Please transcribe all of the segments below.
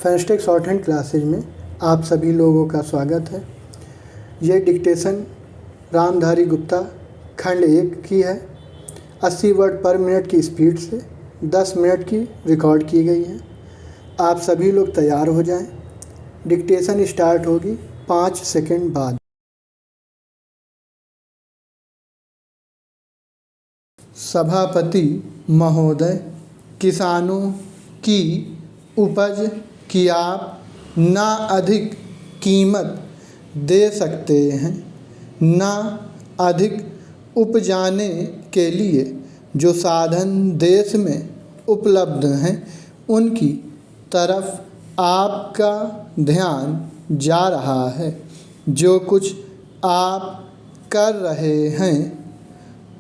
फैंस्टिक short hand classes में आप सभी लोगों का स्वागत है। ये डिक्टेशन रामधारी गुप्ता खंड 1 की है। 80 वर्ड पर मिनट की स्पीड से 10 मिनट की रिकॉर्ड की गई है। आप सभी लोग तैयार हो जाएं। डिक्टेशन स्टार्ट होगी 5 सेकंड बाद। सभापति महोदय, किसानों की उपज की आप ना अधिक कीमत दे सकते हैं, ना अधिक उपजाने के लिए जो साधन देश में उपलब्ध हैं उनकी तरफ आपका ध्यान जा रहा है। जो कुछ आप कर रहे हैं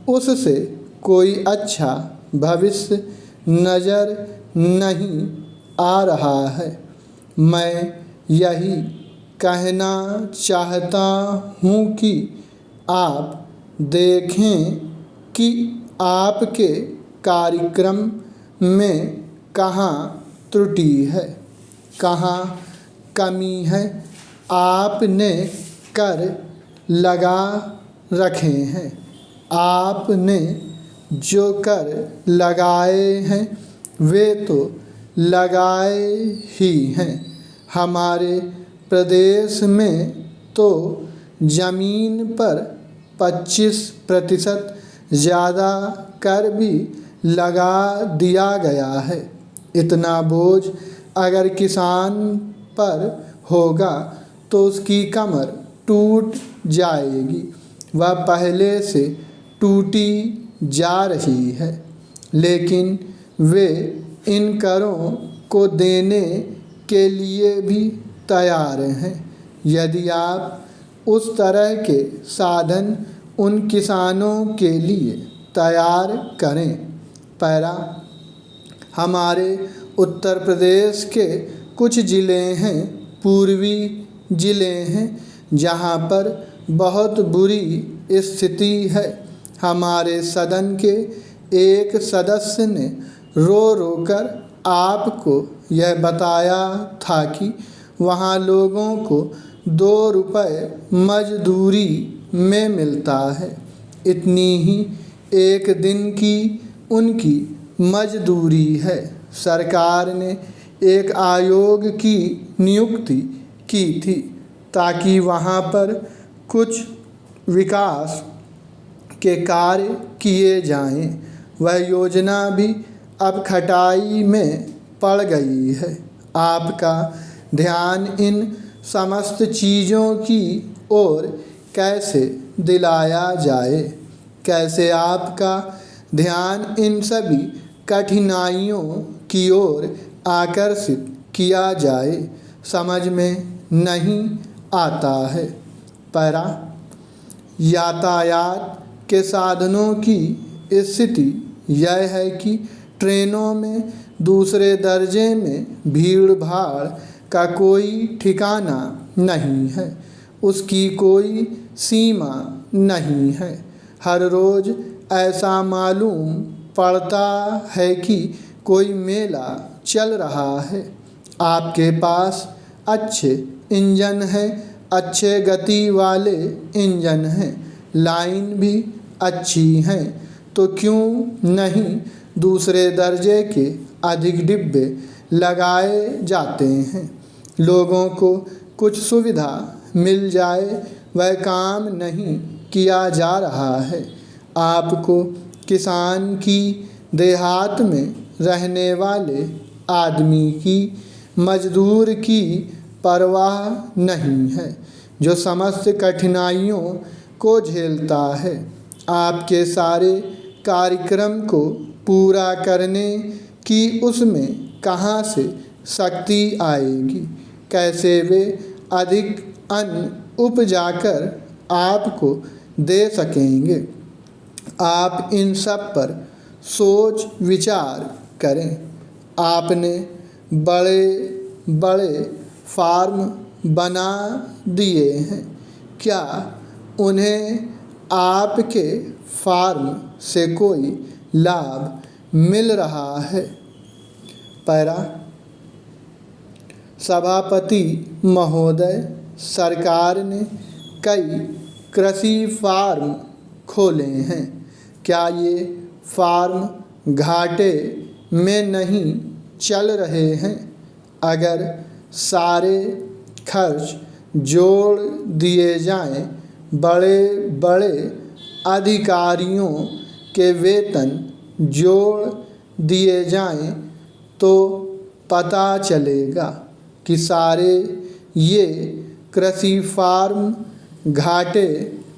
उससे कोई अच्छा भविष्य नज़र नहीं आ रहा है। मैं यही कहना चाहता हूँ कि आप देखें कि आपके कार्यक्रम में कहाँ त्रुटि है, कहाँ कमी है। आपने कर लगा रखे हैं। आपने जो कर लगाए हैं वे तो लगाए ही हैं। हमारे प्रदेश में तो ज़मीन पर 25% ज़्यादा कर भी लगा दिया गया है। इतना बोझ अगर किसान पर होगा तो उसकी कमर टूट जाएगी। वह पहले से टूटी जा रही है, लेकिन वे इन करों को देने के लिए भी तैयार हैं। यदि आप उस तरह के साधन उन किसानों के लिए तैयार करें। पैरा, हमारे उत्तर प्रदेश के कुछ ज़िले हैं, पूर्वी ज़िले हैं, जहाँ पर बहुत बुरी स्थिति है। हमारे सदन के एक सदस्य ने रो रो कर आपको यह बताया था कि वहाँ लोगों को 2 रुपये मजदूरी में मिलता है। इतनी ही एक दिन की उनकी मजदूरी है। सरकार ने एक आयोग की नियुक्ति की थी ताकि वहाँ पर कुछ विकास के कार्य किए जाएं। वह योजना भी अब खटाई में पड़ गई है। आपका ध्यान इन समस्त चीज़ों की ओर कैसे दिलाया जाए, कैसे आपका ध्यान इन सभी कठिनाइयों की ओर आकर्षित किया जाए, समझ में नहीं आता है। पैरा, यातायात के साधनों की स्थिति यह है कि ट्रेनों में दूसरे दर्जे में भीड़ भाड़ का कोई ठिकाना नहीं है, उसकी कोई सीमा नहीं है। हर रोज़ ऐसा मालूम पड़ता है कि कोई मेला चल रहा है। आपके पास अच्छे इंजन हैं, अच्छे गति वाले इंजन हैं, लाइन भी अच्छी हैं, तो क्यों नहीं दूसरे दर्जे के अधिक डिब्बे लगाए जाते हैं। लोगों को कुछ सुविधा मिल जाए, वह काम नहीं किया जा रहा है। आपको किसान की देहात में रहने वाले आदमी की, मजदूर की परवाह नहीं है, जो समस्त कठिनाइयों को झेलता है। आपके सारे कार्यक्रम को पूरा करने की उसमें कहाँ से शक्ति आएगी, कैसे वे अधिक अन्न उपजाकर आपको दे सकेंगे। आप इन सब पर सोच विचार करें। आपने बड़े बड़े फार्म बना दिए हैं, क्या उन्हें आपके फार्म से कोई लाभ मिल रहा है? पैरा, सभापति महोदय, सरकार ने कई कृषि फार्म खोले हैं। क्या ये फार्म घाटे में नहीं चल रहे हैं? अगर सारे खर्च जोड़ दिए जाएं, बड़े बड़े अधिकारियों के वेतन जोड़ दिए जाएं, तो पता चलेगा कि सारे ये कृषि फार्म घाटे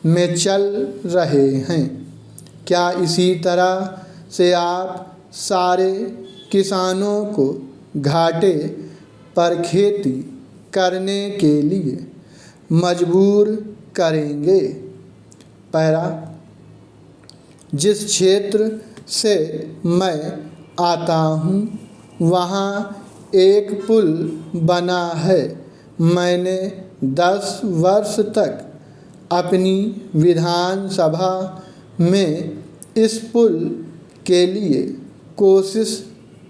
में चल रहे हैं। क्या इसी तरह से आप सारे किसानों को घाटे पर खेती करने के लिए मजबूर करेंगे? पैरा, जिस क्षेत्र से मैं आता हूँ वहाँ एक पुल बना है। मैंने 10 वर्ष तक अपनी विधानसभा में इस पुल के लिए कोशिश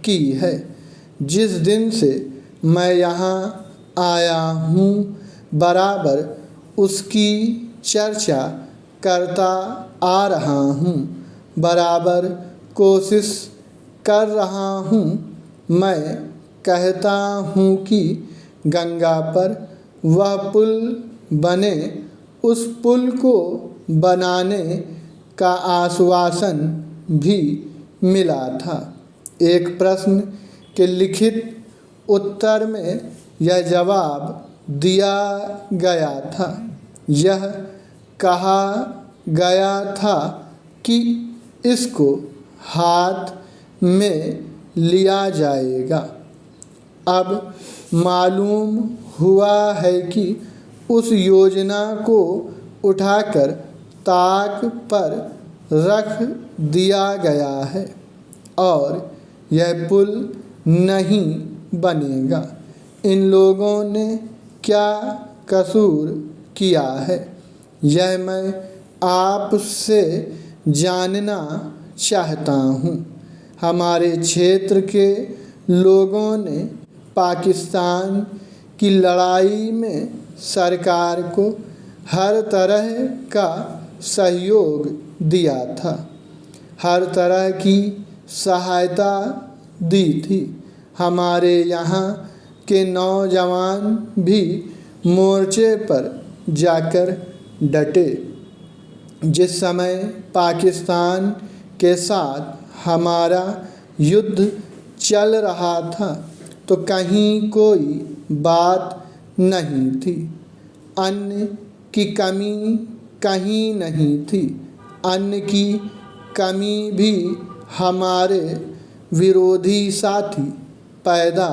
की है। जिस दिन से मैं यहाँ आया हूँ बराबर उसकी चर्चा करता आ रहा हूँ, बराबर कोशिश कर रहा हूँ। मैं कहता हूँ कि गंगा पर वह पुल बने। उस पुल को बनाने का आश्वासन भी मिला था। एक प्रश्न के लिखित उत्तर में यह जवाब दिया गया था। यह कहा गया था कि इसको हाथ में लिया जाएगा। अब मालूम हुआ है कि उस योजना को उठाकर ताक पर रख दिया गया है और यह पुल नहीं बनेगा। इन लोगों ने क्या कसूर किया है, यह मैं आपसे जानना चाहता हूँ। हमारे क्षेत्र के लोगों ने पाकिस्तान की लड़ाई में सरकार को हर तरह का सहयोग दिया था, हर तरह की सहायता दी थी। हमारे यहाँ के नौजवान भी मोर्चे पर जाकर डटे। जिस समय पाकिस्तान के साथ हमारा युद्ध चल रहा था तो कहीं कोई बात नहीं थी, अन्न की कमी कहीं नहीं थी। अन्न की कमी भी हमारे विरोधी साथी पैदा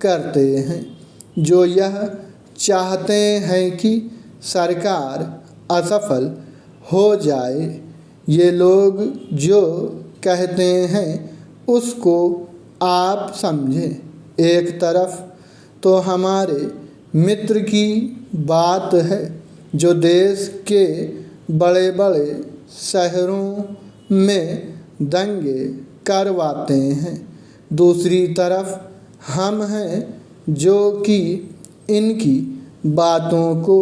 करते हैं, जो यह चाहते हैं कि सरकार असफल हो जाए। ये लोग जो कहते हैं उसको आप समझें। एक तरफ तो हमारे मित्र की बात है जो देश के बड़े बड़े शहरों में दंगे करवाते हैं, दूसरी तरफ हम हैं जो कि इनकी बातों को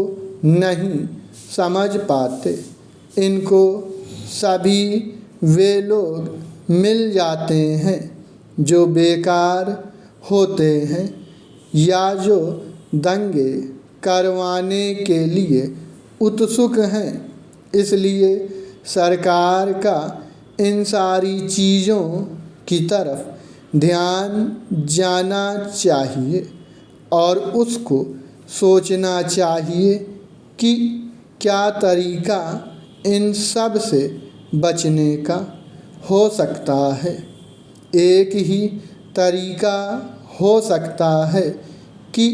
नहीं समझ पाते। इनको सभी वे लोग मिल जाते हैं जो बेकार होते हैं या जो दंगे करवाने के लिए उत्सुक हैं। इसलिए सरकार का इन सारी चीज़ों की तरफ ध्यान जाना चाहिए और उसको सोचना चाहिए कि क्या तरीका इन सब से बचने का हो सकता है। एक ही तरीका हो सकता है कि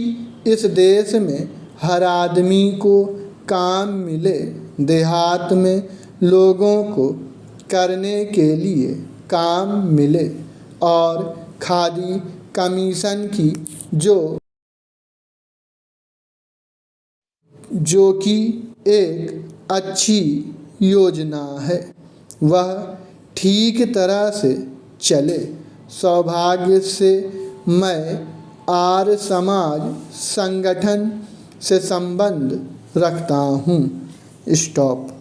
इस देश में हर आदमी को काम मिले, देहात में लोगों को करने के लिए काम मिले और खादी कमीशन की जो कि एक अच्छी योजना है वह ठीक तरह से चले। सौभाग्य से मैं आर्य समाज संगठन से संबंध रखता हूँ। स्टॉप।